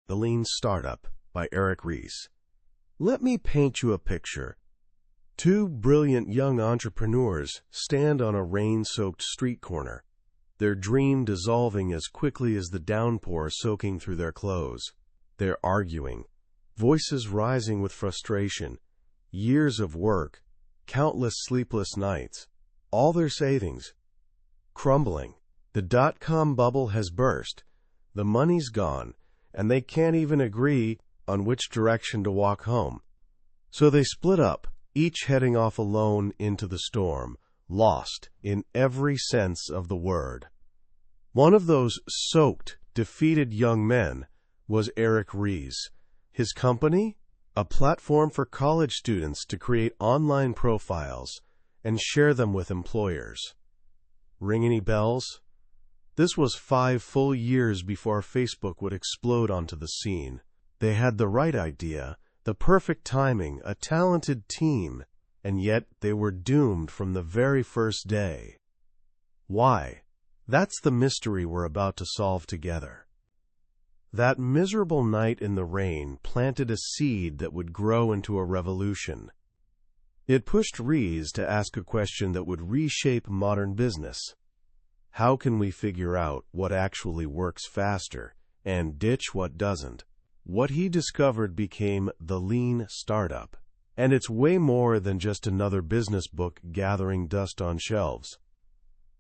The Lean Startup by Eric Ries. Let me paint you a picture. Two brilliant young entrepreneurs stand on a rain-soaked street corner, their dream dissolving as quickly as the downpour soaking through their clothes. They're arguing, voices rising with frustration, years of work, countless sleepless nights, all their savings, crumbling. The dot-com bubble has burst, the money's gone, and they can't even agree on which direction to walk home. So they split up, each heading off alone into the storm, lost in every sense of the word. One of those soaked, defeated young men was Eric Ries. His company? A platform for college students to create online profiles and share them with employers. Ring any bells? This was 5 full years before Facebook would explode onto the scene. They had the right idea, the perfect timing, a talented team, and yet they were doomed from the very first day. Why? That's the mystery we're about to solve together. That miserable night in the rain planted a seed that would grow into a revolution. It pushed Ries to ask a question that would reshape modern business. How can we figure out what actually works faster and ditch what doesn't? What he discovered became the Lean Startup, and it's way more than just another business book gathering dust on shelves.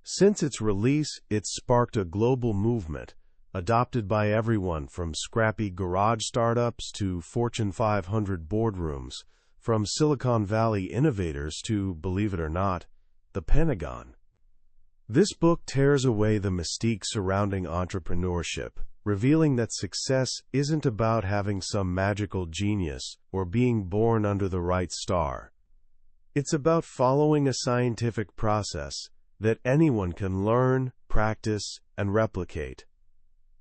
Since its release, it's sparked a global movement, adopted by everyone from scrappy garage startups to Fortune 500 boardrooms, from Silicon Valley innovators to, believe it or not, the Pentagon. This book tears away the mystique surrounding entrepreneurship, revealing that success isn't about having some magical genius or being born under the right star. It's about following a scientific process that anyone can learn, practice, and replicate.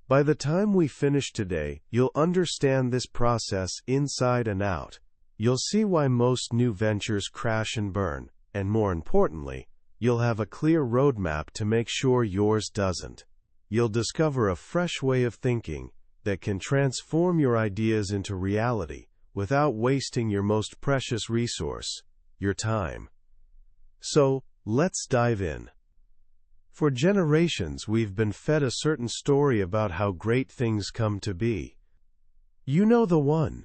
By the time we finish today, you'll understand this process inside and out. You'll see why most new ventures crash and burn, and more importantly, you'll have a clear roadmap to make sure yours doesn't. You'll discover a fresh way of thinking that can transform your ideas into reality without wasting your most precious resource, your time. So, let's dive in. For generations, we've been fed a certain story about how great things come to be. You know the one.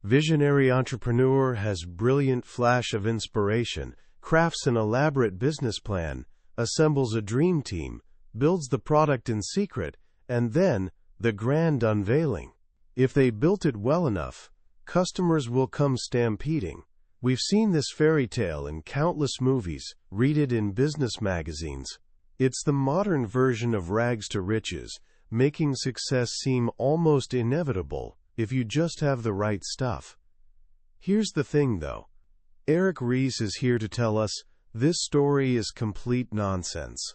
Visionary entrepreneur has brilliant flash of inspiration, crafts an elaborate business plan, assembles a dream team, builds the product in secret, and then the grand unveiling. If they built it well enough, customers will come stampeding. We've seen this fairy tale in countless movies, read it in business magazines. It's the modern version of rags to riches, making success seem almost inevitable if you just have the right stuff. Here's the thing, though. Eric Ries is here to tell us this story is complete nonsense.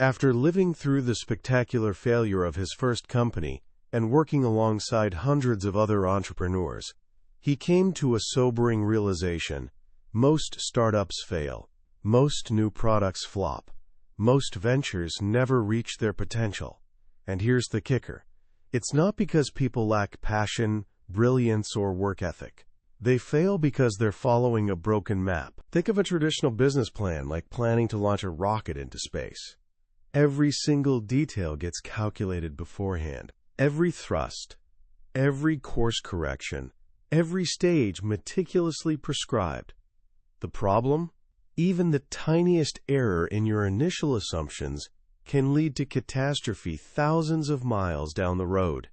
After living through the spectacular failure of his first company and working alongside hundreds of other entrepreneurs, he came to a sobering realization. Most startups fail. Most new products flop. Most ventures never reach their potential. And here's the kicker. It's not because people lack passion, brilliance, or work ethic. They fail because they're following a broken map. Think of a traditional business plan like planning to launch a rocket into space. Every single detail gets calculated beforehand. Every thrust, every course correction, every stage meticulously prescribed. The problem? Even the tiniest error in your initial assumptions can lead to catastrophe thousands of miles down the road.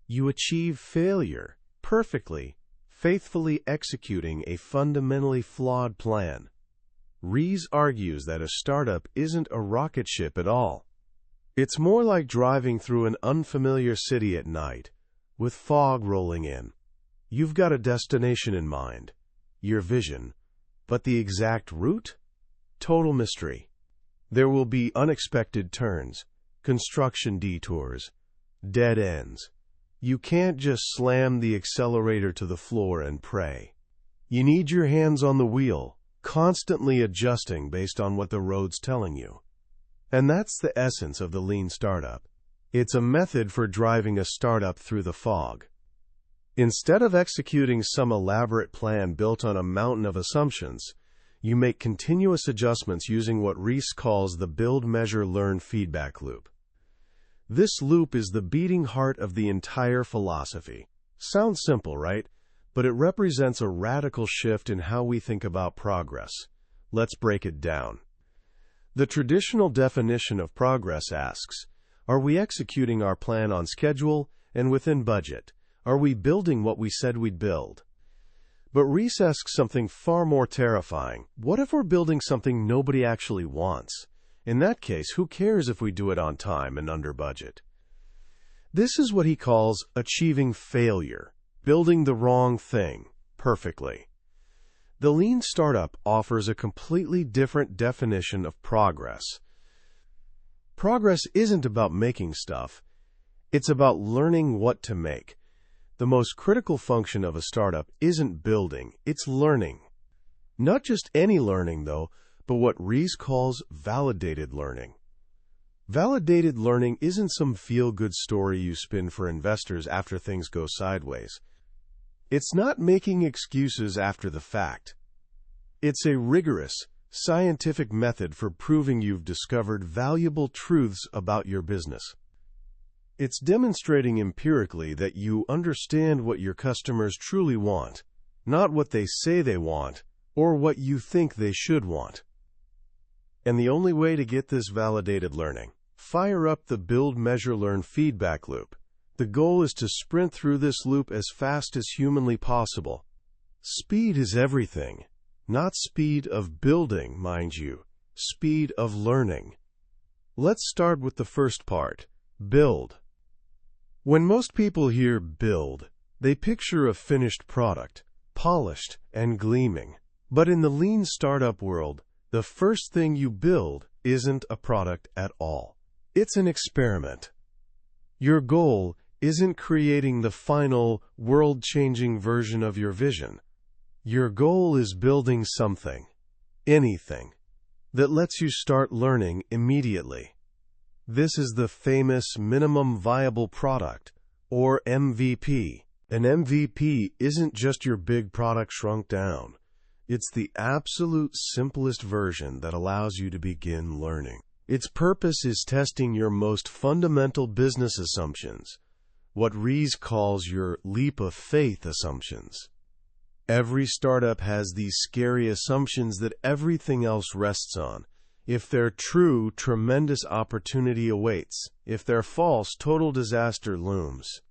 You achieve failure perfectly, faithfully executing a fundamentally flawed plan. Ries argues that a startup isn't a rocket ship at all. It's more like driving through an unfamiliar city at night, with fog rolling in. You've got a destination in mind, your vision, but the exact route? Total mystery. There will be unexpected turns, construction detours, dead ends. You can't just slam the accelerator to the floor and pray. You need your hands on the wheel, constantly adjusting based on what the road's telling you. And that's the essence of the Lean Startup. It's a method for driving a startup through the fog. Instead of executing some elaborate plan built on a mountain of assumptions, you make continuous adjustments using what Ries calls the build, measure, learn feedback loop. This loop is the beating heart of the entire philosophy. Sounds simple, right? But it represents a radical shift in how we think about progress. Let's break it down. The traditional definition of progress asks, are we executing our plan on schedule and within budget? Are we building what we said we'd build? But Ries asks something far more terrifying. What if we're building something nobody actually wants? In that case, who cares if we do it on time and under budget? This is what he calls achieving failure, building the wrong thing perfectly. The lean startup offers a completely different definition of progress. Progress isn't about making stuff. It's about learning what to make. The most critical function of a startup isn't building, it's learning. Not just any learning, though, but what Ries calls validated learning. Validated learning isn't some feel-good story you spin for investors after things go sideways. It's not making excuses after the fact. It's a rigorous, scientific method for proving you've discovered valuable truths about your business. It's demonstrating empirically that you understand what your customers truly want, not what they say they want, or what you think they should want. And the only way to get this validated learning, fire up the build, measure, learn feedback loop. The goal is to sprint through this loop as fast as humanly possible. Speed is everything. Not speed of building, mind you, speed of learning. Let's start with the first part, build. When most people hear build, they picture a finished product, polished and gleaming. But in the lean startup world, the first thing you build isn't a product at all. It's an experiment. Your goal isn't creating the final, world-changing version of your vision. Your goal is building something, anything, that lets you start learning immediately. This is the famous minimum viable product, or MVP. An MVP isn't just your big product shrunk down. It's the absolute simplest version that allows you to begin learning. Its purpose is testing your most fundamental business assumptions, what Ries calls your leap of faith assumptions. Every startup has these scary assumptions that everything else rests on. If they're true, tremendous opportunity awaits. If they're false, total disaster looms.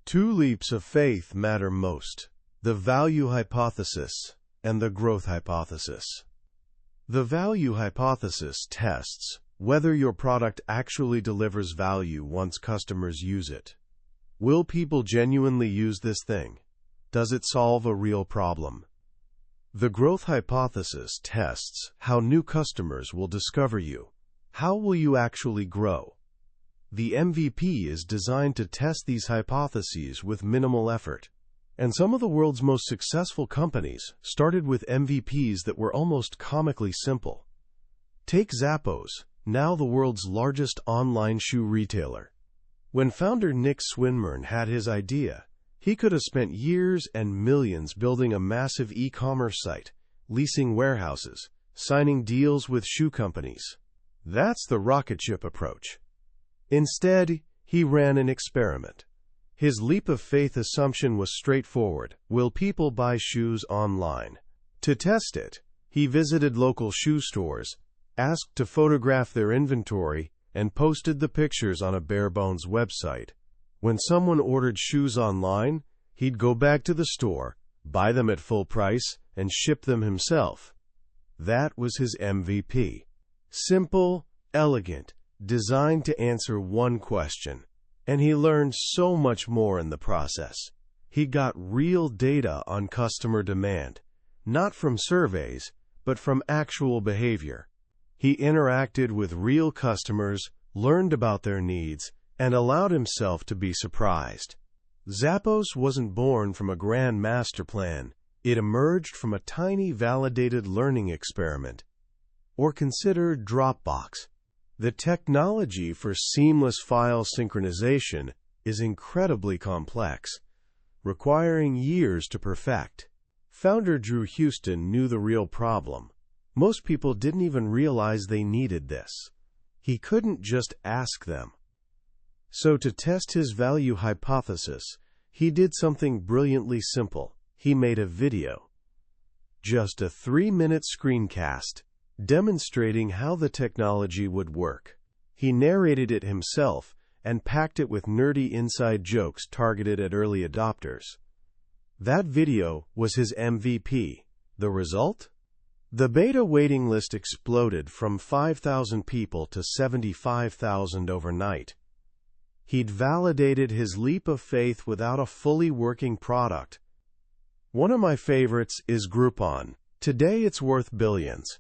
Two leaps of faith matter most: the value hypothesis and the growth hypothesis. The value hypothesis tests whether your product actually delivers value once customers use it. Will people genuinely use this thing? Does it solve a real problem? The growth hypothesis tests how new customers will discover you. How will you actually grow? The MVP is designed to test these hypotheses with minimal effort. And some of the world's most successful companies started with MVPs that were almost comically simple. Take Zappos, now the world's largest online shoe retailer. When founder Nick Swinmurn had his idea, he could have spent years and millions building a massive e-commerce site, leasing warehouses, signing deals with shoe companies. That's the rocket ship approach. Instead, he ran an experiment. His leap of faith assumption was straightforward: will people buy shoes online? To test it, he visited local shoe stores, asked to photograph their inventory, and posted the pictures on a bare-bones website. When someone ordered shoes online, he'd go back to the store, buy them at full price, and ship them himself. That was his MVP. Simple, elegant, designed to answer one question. And he learned so much more in the process. He got real data on customer demand, not from surveys, but from actual behavior. He interacted with real customers, learned about their needs, and allowed himself to be surprised. Zappos wasn't born from a grand master plan. It emerged from a tiny validated learning experiment. Or consider Dropbox. The technology for seamless file synchronization is incredibly complex, requiring years to perfect. Founder Drew Houston knew the real problem. Most people didn't even realize they needed this. He couldn't just ask them. So to test his value hypothesis, he did something brilliantly simple. He made a video. Just a 3-minute screencast demonstrating how the technology would work. He narrated it himself and packed it with nerdy inside jokes targeted at early adopters. That video was his MVP. The result? The beta waiting list exploded from 5,000 people to 75,000 overnight. He'd validated his leap of faith without a fully working product. One of my favorites is Groupon. Today it's worth billions.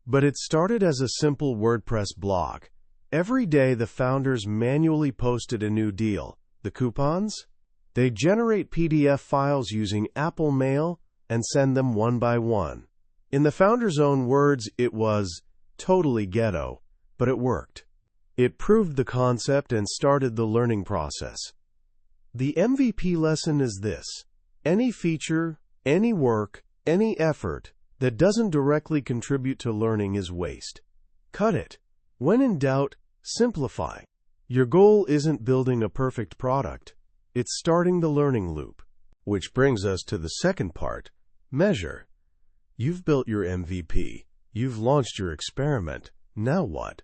But it started as a simple WordPress blog. Every day the founders manually posted a new deal. The coupons? They generate PDF files using Apple Mail and send them one by one. In the founders' own words, it was totally ghetto, but it worked. It proved the concept and started the learning process. The MVP lesson is this: any feature, any work, any effort that doesn't directly contribute to learning is waste. Cut it. When in doubt, simplify. Your goal isn't building a perfect product. It's starting the learning loop. Which brings us to the second part: measure. You've built your MVP. You've launched your experiment. Now what?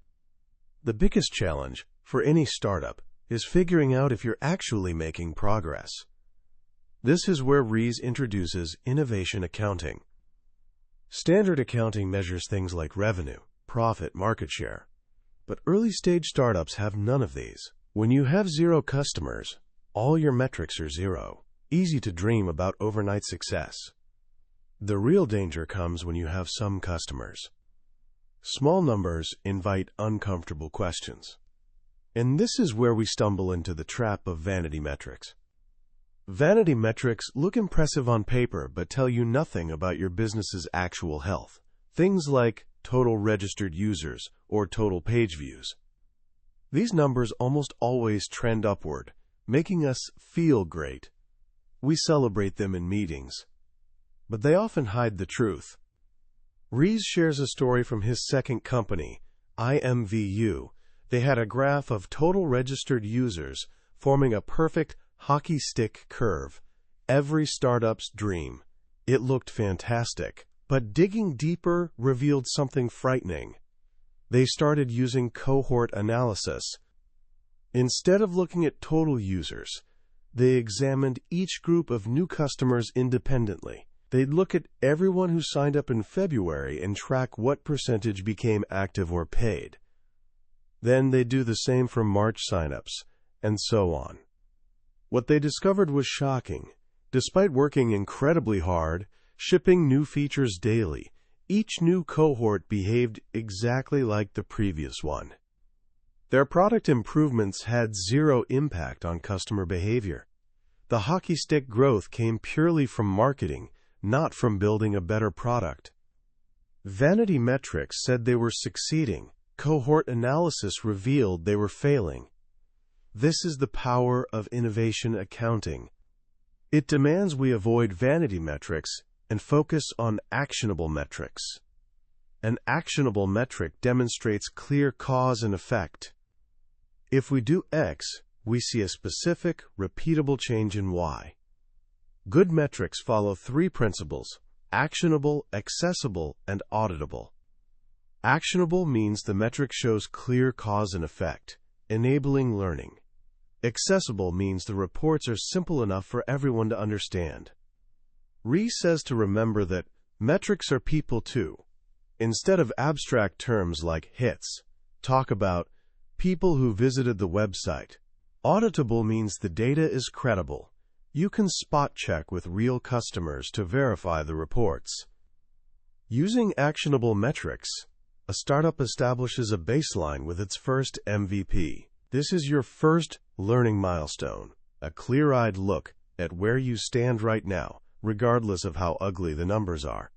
The biggest challenge for any startup is figuring out if you're actually making progress. This is where Ries introduces innovation accounting. Standard accounting measures things like revenue, profit, market share. But early-stage startups have none of these. When you have 0 customers, all your metrics are 0. Easy to dream about overnight success. The real danger comes when you have some customers. Small numbers invite uncomfortable questions. And this is where we stumble into the trap of vanity metrics. Vanity metrics look impressive on paper but tell you nothing about your business's actual health. Things like total registered users or total page views. These numbers almost always trend upward, making us feel great. We celebrate them in meetings, but they often hide the truth. Ries shares a story from his second company, IMVU. They had a graph of total registered users forming a perfect hockey stick curve. Every startup's dream. It looked fantastic, but digging deeper revealed something frightening. They started using cohort analysis. Instead of looking at total users, they examined each group of new customers independently. They'd look at everyone who signed up in February and track what percentage became active or paid. Then they'd do the same for March signups, and so on. What they discovered was shocking. Despite working incredibly hard, shipping new features daily, each new cohort behaved exactly like the previous one. Their product improvements had 0 impact on customer behavior. The hockey stick growth came purely from marketing, not from building a better product. Vanity metrics said they were succeeding. Cohort analysis revealed they were failing. This is the power of innovation accounting. It demands we avoid vanity metrics and focus on actionable metrics. An actionable metric demonstrates clear cause and effect. If we do X, we see a specific, repeatable change in Y. Good metrics follow 3 principles: actionable, accessible, and auditable. Actionable means the metric shows clear cause and effect, enabling learning. Accessible means the reports are simple enough for everyone to understand. Ries says to remember that metrics are people too. Instead of abstract terms like hits, talk about people who visited the website. Auditable means the data is credible. You can spot check with real customers to verify the reports. Using actionable metrics, a startup establishes a baseline with its first MVP. This is your first learning milestone, a clear-eyed look at where you stand right now, regardless of how ugly the numbers are.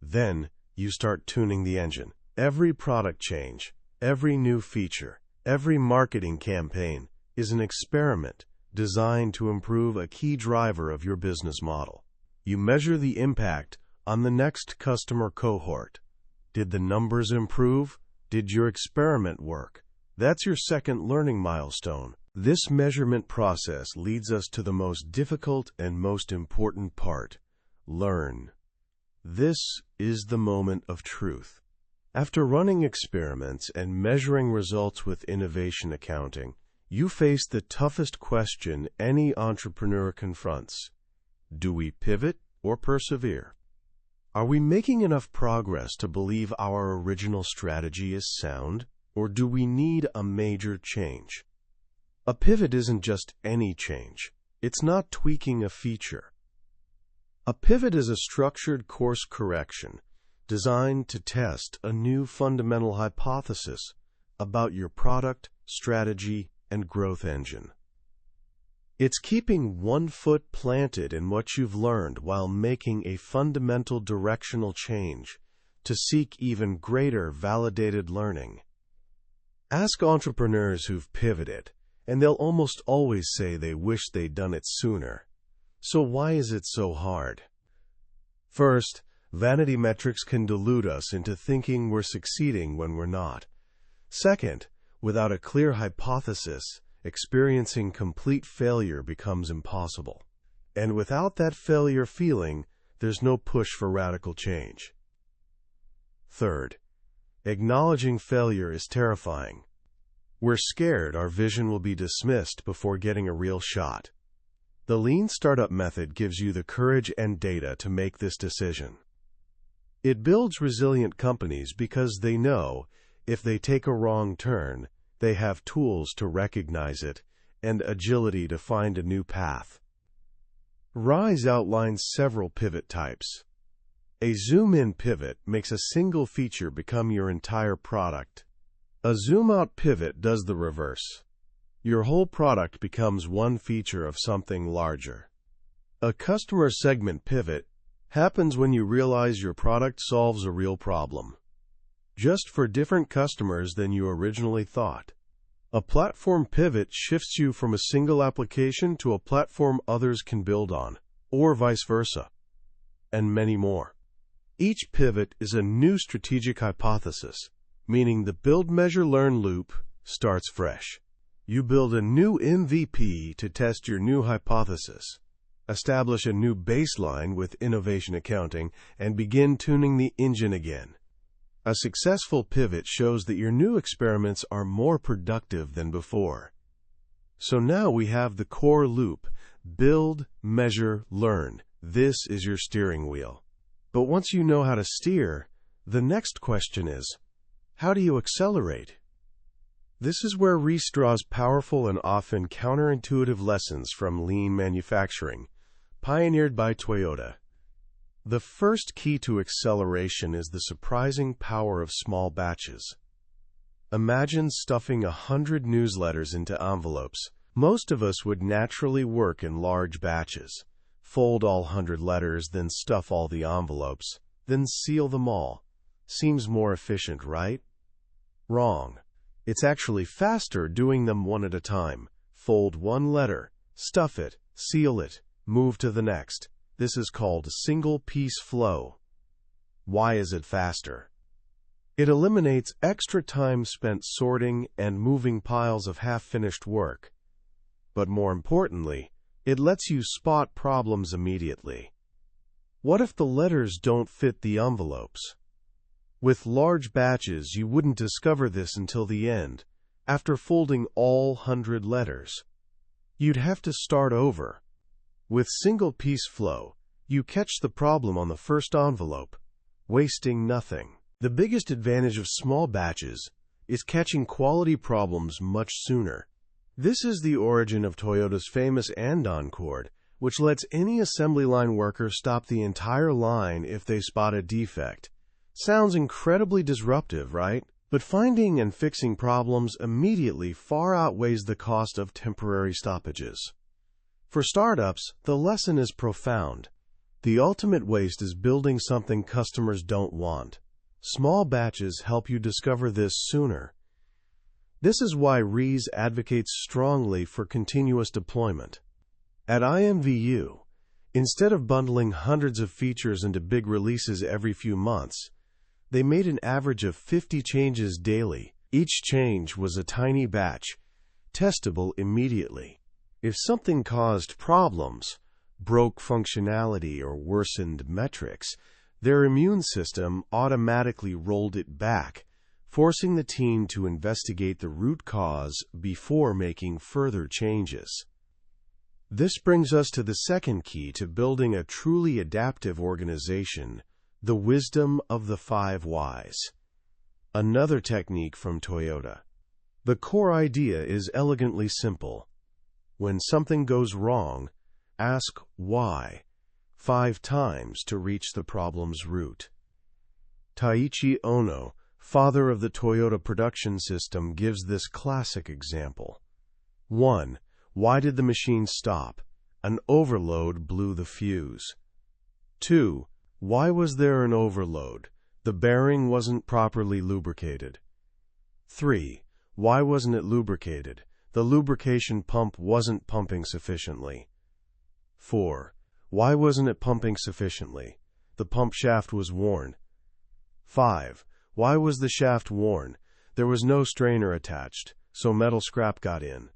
Then, you start tuning the engine. Every product change, Every new feature, every marketing campaign is an experiment designed to improve a key driver of your business model. You measure the impact on the next customer cohort. Did the numbers improve? Did your experiment work? That's your second learning milestone. This measurement process leads us to the most difficult and most important part: learn. This is the moment of truth. After running experiments and measuring results with innovation accounting, you face the toughest question any entrepreneur confronts. Do we pivot or persevere? Are we making enough progress to believe our original strategy is sound, or do we need a major change? A pivot isn't just any change. It's not tweaking a feature. A pivot is a structured course correction designed to test a new fundamental hypothesis about your product, strategy, and growth engine. It's keeping one foot planted in what you've learned while making a fundamental directional change to seek even greater validated learning. Ask entrepreneurs who've pivoted, and they'll almost always say they wish they'd done it sooner. So why is it so hard? First, vanity metrics can delude us into thinking we're succeeding when we're not. Second, without a clear hypothesis, experiencing complete failure becomes impossible. And without that failure feeling, there's no push for radical change. Third, acknowledging failure is terrifying. We're scared our vision will be dismissed before getting a real shot. The Lean Startup method gives you the courage and data to make this decision. It builds resilient companies because they know if they take a wrong turn, they have tools to recognize it and agility to find a new path. Ries outlines several pivot types. A zoom-in pivot makes a single feature become your entire product. A zoom-out pivot does the reverse. Your whole product becomes one feature of something larger. A customer segment pivot happens when you realize your product solves a real problem, just for different customers than you originally thought. A platform pivot shifts you from a single application to a platform others can build on, or vice versa, and many more. Each pivot is a new strategic hypothesis, meaning the build, measure, learn loop starts fresh. You build a new MVP to test your new hypothesis, establish a new baseline with innovation accounting, and begin tuning the engine again. A successful pivot shows that your new experiments are more productive than before. So now we have the core loop: build, measure, learn. This is your steering wheel. But once you know how to steer, the next question is, how do you accelerate? This is where Ries draws powerful and often counterintuitive lessons from lean manufacturing, pioneered by Toyota. The first key to acceleration is the surprising power of small batches. Imagine stuffing 100 newsletters into envelopes. Most of us would naturally work in large batches. Fold all 100 letters, then stuff all the envelopes, then seal them all. Seems more efficient, right? Wrong. It's actually faster doing them one at a time. Fold one letter, stuff it, seal it, move to the next. This is called single-piece flow. Why is it faster? It eliminates extra time spent sorting and moving piles of half-finished work. But more importantly, it lets you spot problems immediately. What if the letters don't fit the envelopes? With large batches, you wouldn't discover this until the end, after folding all 100 letters. You'd have to start over. With single-piece flow, you catch the problem on the first envelope, wasting nothing. The biggest advantage of small batches is catching quality problems much sooner. This is the origin of Toyota's famous andon cord, which lets any assembly line worker stop the entire line if they spot a defect. Sounds incredibly disruptive, right? But finding and fixing problems immediately far outweighs the cost of temporary stoppages. For startups, the lesson is profound. The ultimate waste is building something customers don't want. Small batches help you discover this sooner, This is why Ries advocates strongly for continuous deployment. At IMVU, instead of bundling hundreds of features into big releases every few months, they made an average of 50 changes daily. Each change was a tiny batch, testable immediately. If something caused problems, broke functionality, or worsened metrics, their immune system automatically rolled it back, forcing the team to investigate the root cause before making further changes. This brings us to the second key to building a truly adaptive organization: the wisdom of the 5 whys. Another technique from Toyota. The core idea is elegantly simple. When something goes wrong, ask why 5 times to reach the problem's root. Taiichi Ohno, father of the Toyota production system, gives this classic example. 1. Why did the machine stop? An overload blew the fuse. 2. Why was there an overload? The bearing wasn't properly lubricated. 3. Why wasn't it lubricated? The lubrication pump wasn't pumping sufficiently. 4. Why wasn't it pumping sufficiently? The pump shaft was worn. 5. Why was the shaft worn? There was no strainer attached, so metal scrap got in.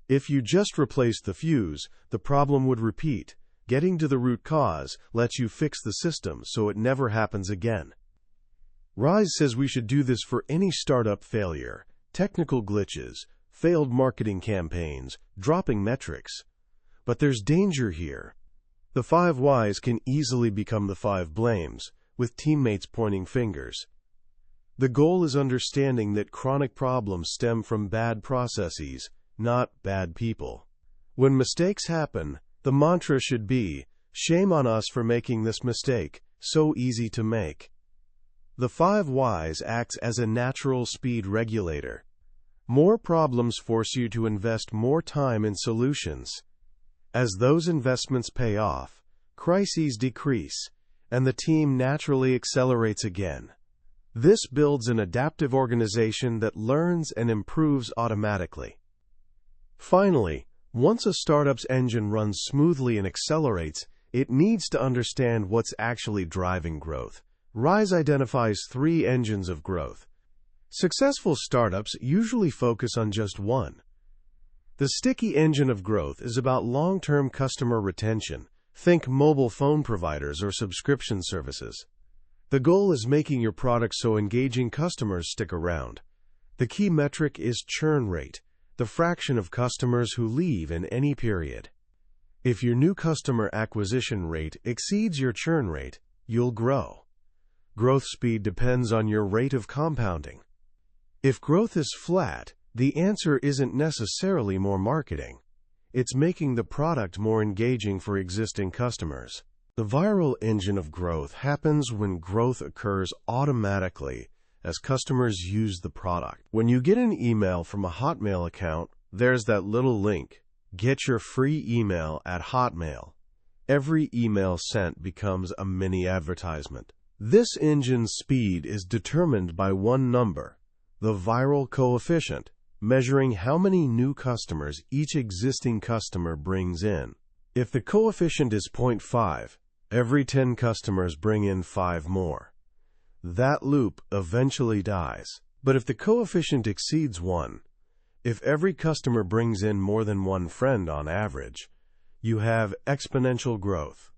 If you just replaced the fuse, the problem would repeat. Getting to the root cause lets you fix the system so it never happens again. Ries says we should do this for any startup failure: technical glitches, failed marketing campaigns, dropping metrics. But there's danger here. The 5 whys can easily become the 5 blames, with teammates pointing fingers. The goal is understanding that chronic problems stem from bad processes, not bad people. When mistakes happen, the mantra should be, "Shame on us for making this mistake, so easy to make." The 5 whys acts as a natural speed regulator. More problems force you to invest more time in solutions. As those investments pay off, crises decrease, and the team naturally accelerates again. This builds an adaptive organization that learns and improves automatically. Finally, once a startup's engine runs smoothly and accelerates, it needs to understand what's actually driving growth. Ries identifies 3 engines of growth. Successful startups usually focus on just one. The sticky engine of growth is about long-term customer retention. Think mobile phone providers or subscription services. The goal is making your product so engaging customers stick around. The key metric is churn rate, the fraction of customers who leave in any period. If your new customer acquisition rate exceeds your churn rate, you'll grow. Growth speed depends on your rate of compounding. If growth is flat, the answer isn't necessarily more marketing. It's making the product more engaging for existing customers. The viral engine of growth happens when growth occurs automatically as customers use the product. When you get an email from a Hotmail account, there's that little link, "Get your free email at Hotmail." Every email sent becomes a mini advertisement. This engine's speed is determined by one number, the viral coefficient, measuring how many new customers each existing customer brings in. If the coefficient is 0.5, every 10 customers bring in 5 more. That loop eventually dies. But if the coefficient exceeds 1, if every customer brings in more than 1 friend on average, you have exponential growth.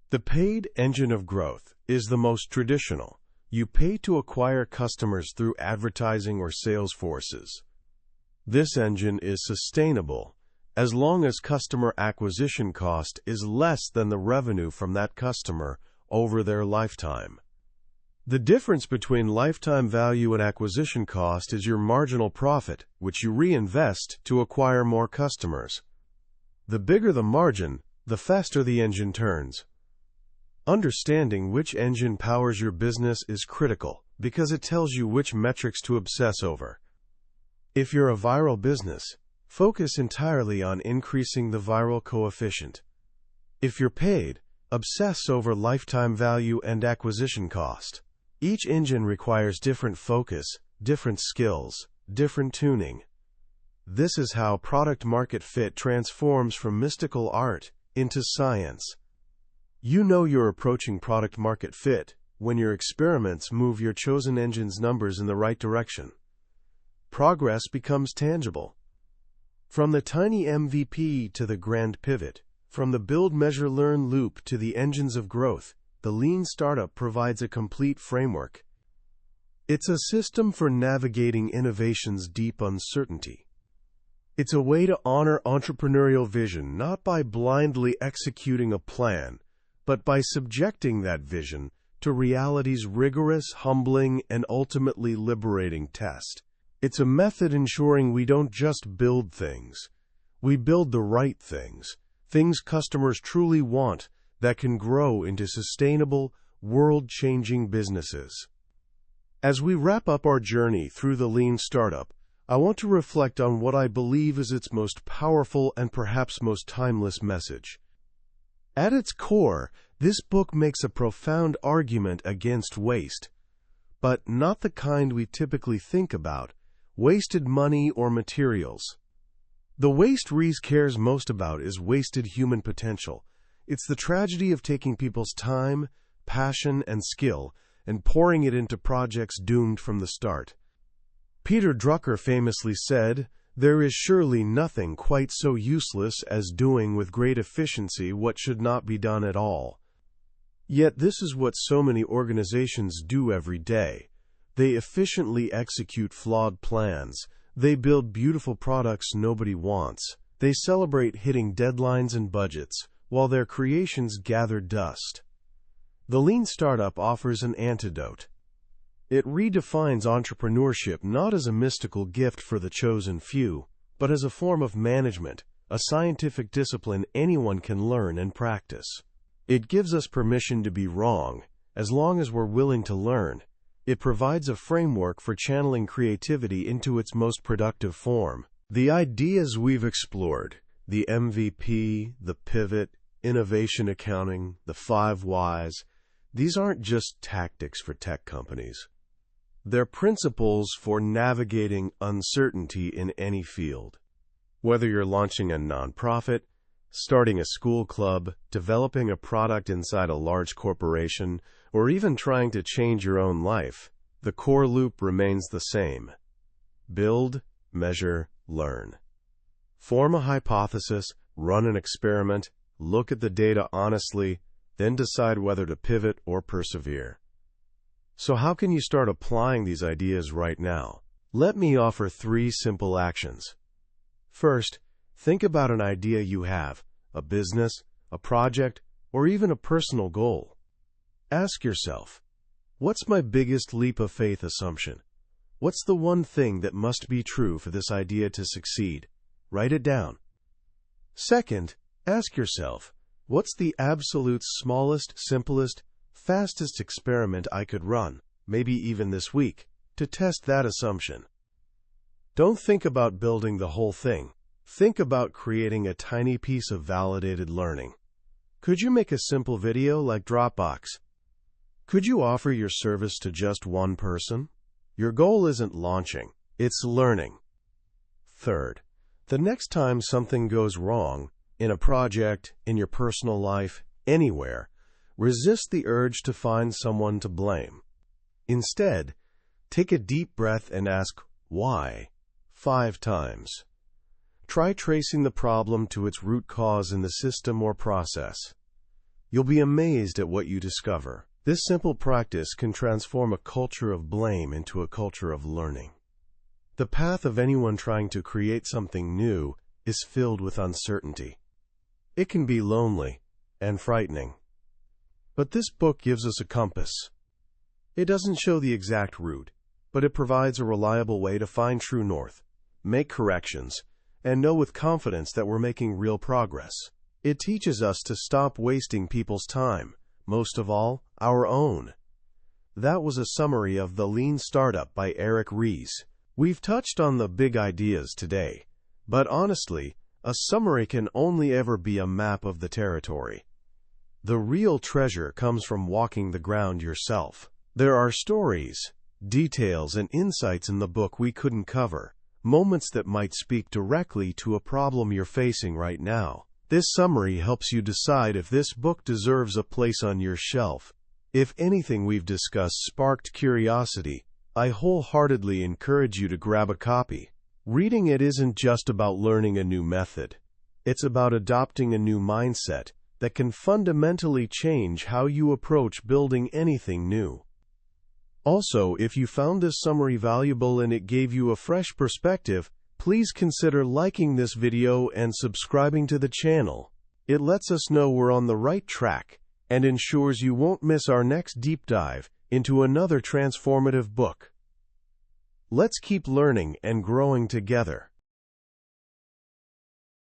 The paid engine of growth is the most traditional. You pay to acquire customers through advertising or sales forces. This engine is sustainable as long as customer acquisition cost is less than the revenue from that customer over their lifetime. The difference between lifetime value and acquisition cost is your marginal profit, which you reinvest to acquire more customers. The bigger the margin, the faster the engine turns. Understanding which engine powers your business is critical because it tells you which metrics to obsess over. If you're a viral business, focus entirely on increasing the viral coefficient. If you're paid, obsess over lifetime value and acquisition cost. Each engine requires different focus, different skills, different tuning. This is how product-market fit transforms from mystical art into science. You know you're approaching product-market fit when your experiments move your chosen engine's numbers in the right direction. Progress becomes tangible. From the tiny MVP to the grand pivot, from the build, measure, learn loop to the engines of growth, the lean startup provides a complete framework. It's a system for navigating innovation's deep uncertainty. It's a way to honor entrepreneurial vision not by blindly executing a plan, but by subjecting that vision to reality's rigorous, humbling, and ultimately liberating test. It's a method ensuring we don't just build things, we build the right things, things customers truly want that can grow into sustainable, world-changing businesses. As we wrap up our journey through the lean startup, I want to reflect on what I believe is its most powerful and perhaps most timeless message. At its core, this book makes a profound argument against waste, but not the kind we typically think about, wasted money or materials. The waste Ries cares most about is wasted human potential. It's the tragedy of taking people's time, passion, and skill and pouring it into projects doomed from the start. Peter Drucker famously said, "There is surely nothing quite so useless as doing with great efficiency what should not be done at all." Yet this is what so many organizations do every day. They efficiently execute flawed plans. They build beautiful products nobody wants. They celebrate hitting deadlines and budgets, while their creations gather dust. The lean startup offers an antidote. It redefines entrepreneurship not as a mystical gift for the chosen few, but as a form of management, a scientific discipline anyone can learn and practice. It gives us permission to be wrong, as long as we're willing to learn. It provides a framework for channeling creativity into its most productive form. The ideas we've explored, the MVP, the pivot, innovation accounting, the 5 whys, these aren't just tactics for tech companies. They're principles for navigating uncertainty in any field. Whether you're launching a nonprofit, starting a school club, developing a product inside a large corporation, or even trying to change your own life, the core loop remains the same. Build, measure, learn. Form a hypothesis, run an experiment, look at the data honestly, then decide whether to pivot or persevere. So how can you start applying these ideas right now? Let me offer 3 simple actions. First, think about an idea you have, a business, a project, or even a personal goal. Ask yourself, what's my biggest leap of faith assumption? What's the one thing that must be true for this idea to succeed? Write it down. Second, ask yourself, what's the absolute smallest, simplest, fastest experiment I could run, maybe even this week, to test that assumption? Don't think about building the whole thing. Think about creating a tiny piece of validated learning. Could you make a simple video like Dropbox? Could you offer your service to just one person? Your goal isn't launching, it's learning. Third, the next time something goes wrong, in a project, in your personal life, anywhere, resist the urge to find someone to blame. Instead, take a deep breath and ask, why? 5 times. Try tracing the problem to its root cause in the system or process. You'll be amazed at what you discover. This simple practice can transform a culture of blame into a culture of learning. The path of anyone trying to create something new is filled with uncertainty. It can be lonely and frightening. But this book gives us a compass. It doesn't show the exact route, but it provides a reliable way to find true north, make corrections, and know with confidence that we're making real progress. It teaches us to stop wasting people's time, most of all, our own. That was a summary of The Lean Startup by Eric Ries. We've touched on the big ideas today, but honestly, a summary can only ever be a map of the territory. The real treasure comes from walking the ground yourself. There are stories, details, and insights in the book we couldn't cover, moments that might speak directly to a problem you're facing right now. This summary helps you decide if this book deserves a place on your shelf. If anything we've discussed sparked curiosity, I wholeheartedly encourage you to grab a copy. Reading it isn't just about learning a new method. It's about adopting a new mindset that can fundamentally change how you approach building anything new. Also, if you found this summary valuable and it gave you a fresh perspective, please consider liking this video and subscribing to the channel. It lets us know we're on the right track and ensures you won't miss our next deep dive into another transformative book. Let's keep learning and growing together.